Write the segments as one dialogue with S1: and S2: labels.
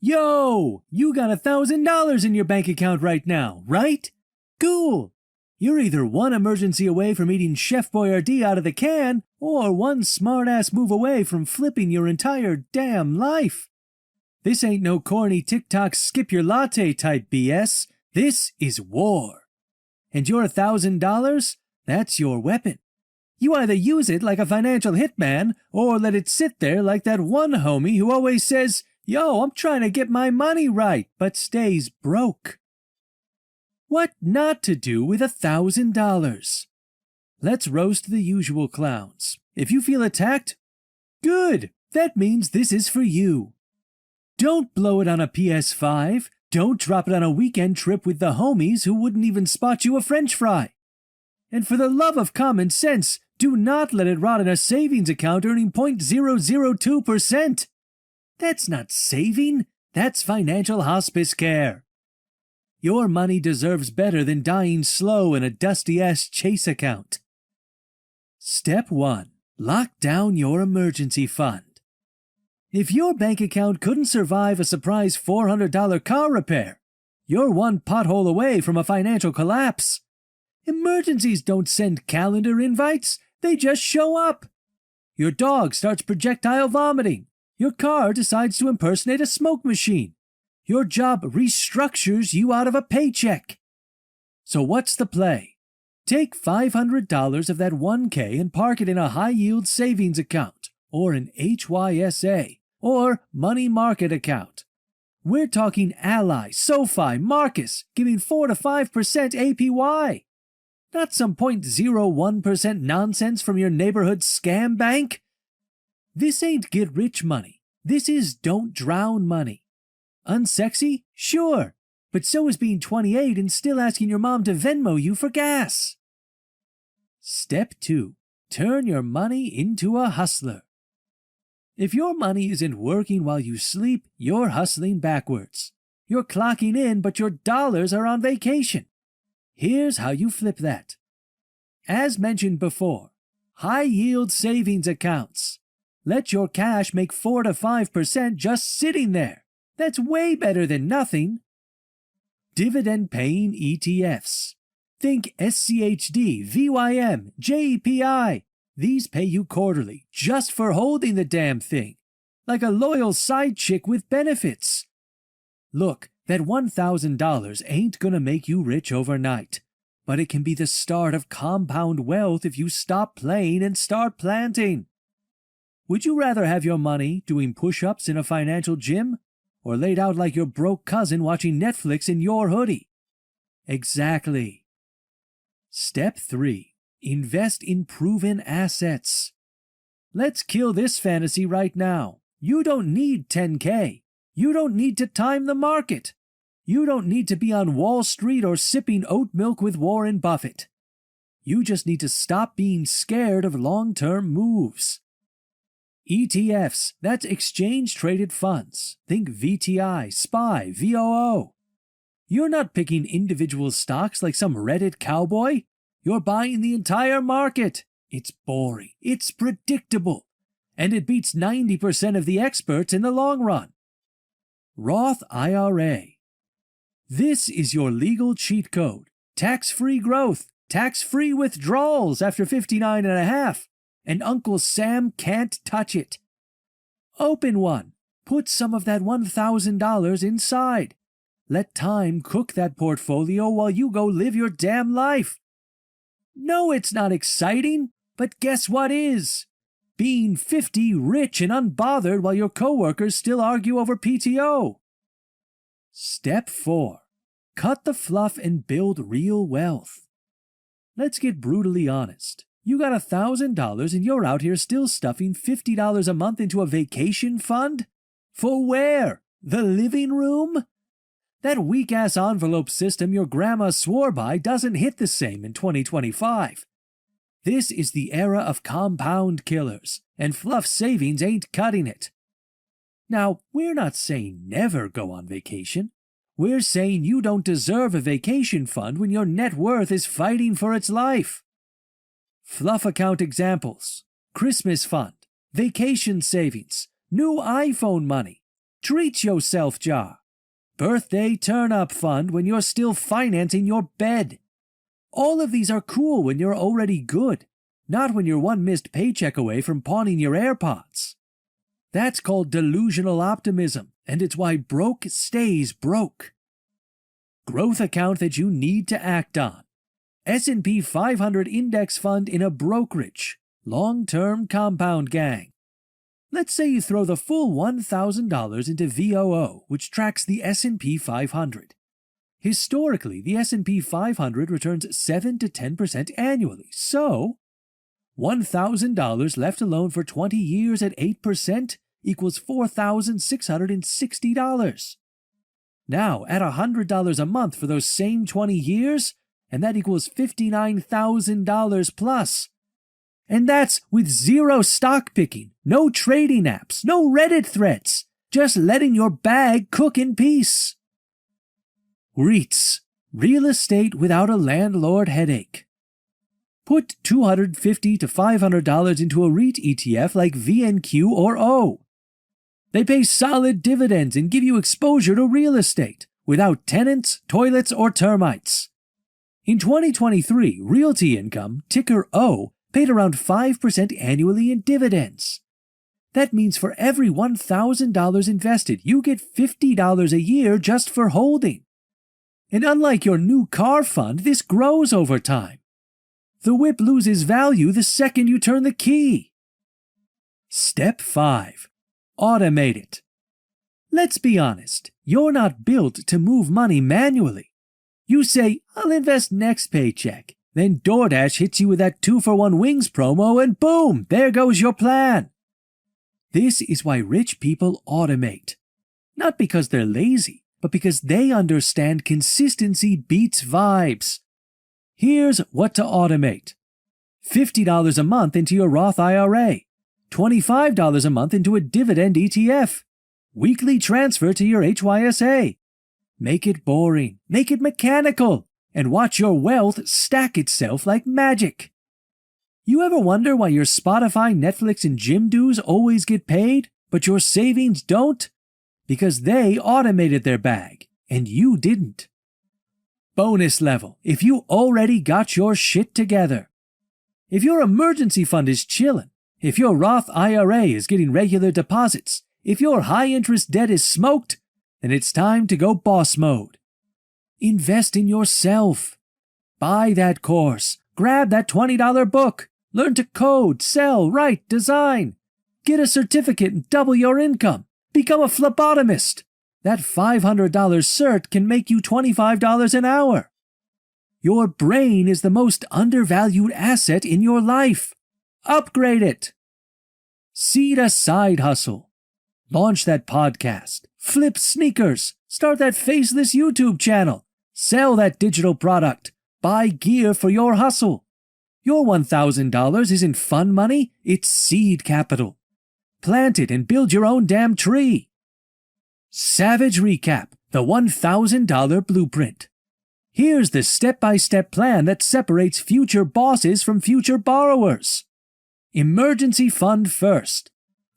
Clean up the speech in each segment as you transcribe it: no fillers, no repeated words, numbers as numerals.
S1: Yo, you got $1,000 in your bank account right now, right? Cool. You're either one emergency away from eating Chef Boyardee out of the can, or one smart-ass move away from flipping your entire damn life. This ain't no corny TikTok skip your latte type BS. This is war. And your $1,000? That's your weapon. You either use it like a financial hitman, or let it sit there like that one homie who always says, "Yo, I'm trying to get my money right," but stays broke. What not to do with $1,000? Let's roast the usual clowns. If you feel attacked, good. That means this is for you. Don't blow it on a PS5. Don't drop it on a weekend trip with the homies who wouldn't even spot you a French fry. And for the love of common sense, do not let it rot in a savings account earning 0.002%. That's not saving. That's financial hospice care. Your money deserves better than dying slow in a dusty-ass Chase account. Step 1. Lock down your emergency fund. If your bank account couldn't survive a surprise $400 car repair, you're one pothole away from a financial collapse. Emergencies don't send calendar invites, they just show up. Your dog starts projectile vomiting. Your car decides to impersonate a smoke machine. Your job restructures you out of a paycheck. So what's the play? Take $500 of that $1K and park it in a high-yield savings account, or an HYSA, or money market account. We're talking Ally, SoFi, Marcus, giving 4 to 5% APY. Not some 0.01% nonsense from your neighborhood scam bank. This ain't get-rich money. This is don't drown money. Unsexy? Sure. But so is being 28 and still asking your mom to Venmo you for gas. Step 2. Turn your money into a hustler. If your money isn't working while you sleep, you're hustling backwards. You're clocking in, but your dollars are on vacation. Here's how you flip that. As mentioned before, high-yield savings accounts. Let your cash make 4 to 5% just sitting there. That's way better than nothing. Dividend-paying ETFs. Think SCHD, VYM, JEPI. These pay you quarterly just for holding the damn thing, like a loyal side chick with benefits. Look, that $1,000 ain't gonna make you rich overnight, but it can be the start of compound wealth if you stop playing and start planting. Would you rather have your money doing push-ups in a financial gym, or laid out like your broke cousin watching Netflix in your hoodie? Exactly. Step 3. Invest in proven assets. Let's kill this fantasy right now. You don't need 10K. You don't need to time the market. You don't need to be on Wall Street or sipping oat milk with Warren Buffett. You just need to stop being scared of long-term moves. ETFs, that's exchange-traded funds. Think VTI, SPY, VOO. You're not picking individual stocks like some Reddit cowboy. You're buying the entire market. It's boring. It's predictable. And it beats 90% of the experts in the long run. Roth IRA. This is your legal cheat code. Tax-free growth. Tax-free withdrawals after 59 and a half. And Uncle Sam can't touch it. Open one. Put some of that $1,000 inside. Let time cook that portfolio while you go live your damn life. No, it's not exciting, but guess what is? Being 50, rich and unbothered while your coworkers still argue over PTO. Step 4. Cut the fluff and build real wealth. Let's get brutally honest. You got $1,000 and you're out here still stuffing $50 a month into a vacation fund? For where? The living room? That weak-ass envelope system your grandma swore by doesn't hit the same in 2025. This is the era of compound killers, and fluff savings ain't cutting it. Now, we're not saying never go on vacation. We're saying you don't deserve a vacation fund when your net worth is fighting for its life. Fluff account examples: Christmas fund, vacation savings, new iPhone money, Treat yourself jar. Birthday turn-up fund when you're still financing your bed. All of these are cool when you're already good, not when you're one missed paycheck away from pawning your AirPods. That's called delusional optimism, and it's why broke stays broke. Growth account that you need to act on. S&P 500 index fund in a brokerage. Long-term compound gang. Let's say you throw the full $1,000 into VOO, which tracks the S&P 500. Historically, the S&P 500 returns 7 to 10% annually, so $1,000 left alone for 20 years at 8% equals $4,660. Now, add $100 a month for those same 20 years, and that equals $59,000 plus. And that's with zero stock picking, no trading apps, no Reddit threads, just letting your bag cook in peace. REITs, real estate without a landlord headache. Put $250 to $500 into a REIT ETF like VNQ or O. They pay solid dividends and give you exposure to real estate without tenants, toilets, or termites. In 2023, Realty Income, ticker O, paid around 5% annually in dividends. That means for every $1,000 invested, you get $50 a year just for holding. And unlike your new car fund, this grows over time. The whip loses value the second you turn the key. Step 5. Automate it. Let's be honest, you're not built to move money manually. You say, I'll invest next paycheck. Then DoorDash hits you with that 2-for-1 wings promo and boom, there goes your plan. This is why rich people automate. Not because they're lazy, but because they understand consistency beats vibes. Here's what to automate. $50 a month into your Roth IRA. $25 a month into a dividend ETF. Weekly transfer to your HYSA. Make it boring. Make it mechanical. And watch your wealth stack itself like magic. You ever wonder why your Spotify, Netflix, and gym dues always get paid, but your savings don't? Because they automated their bag, and you didn't. Bonus level, if you already got your shit together. If your emergency fund is chillin', if your Roth IRA is getting regular deposits, if your high-interest debt is smoked, then it's time to go boss mode. Invest in yourself. Buy that course. Grab that $20 book. Learn to code, sell, write, design. Get a certificate and double your income. Become a phlebotomist. That $500 cert can make you $25 an hour. Your brain is the most undervalued asset in your life. Upgrade it. Seed a side hustle. Launch that podcast. Flip sneakers. Start that faceless YouTube channel. Sell that digital product. Buy gear for your hustle. Your $1,000 isn't fun money, it's seed capital. Plant it and build your own damn tree. Savage Recap, the $1,000 blueprint. Here's the step-by-step plan that separates future bosses from future borrowers. Emergency fund first.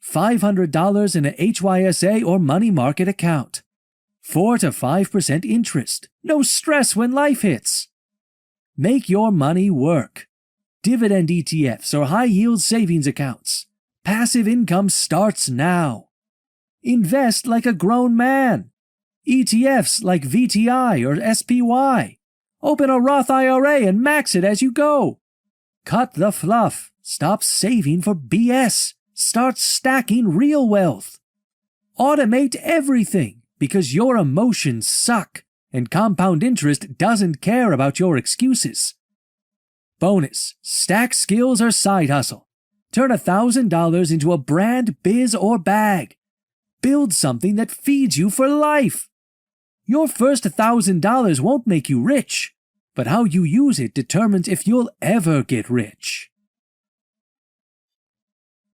S1: $500 in a HYSA or money market account. 4 to 5% interest. No stress when life hits. Make your money work. Dividend ETFs or high-yield savings accounts. Passive income starts now. Invest like a grown man. ETFs like VTI or SPY. Open a Roth IRA and max it as you go. Cut the fluff. Stop saving for BS. Start stacking real wealth. Automate everything because your emotions suck and compound interest doesn't care about your excuses. Bonus, stack skills or side hustle. Turn $1,000 into a brand, biz, or bag. Build something that feeds you for life. Your first $1,000 won't make you rich, but how you use it determines if you'll ever get rich.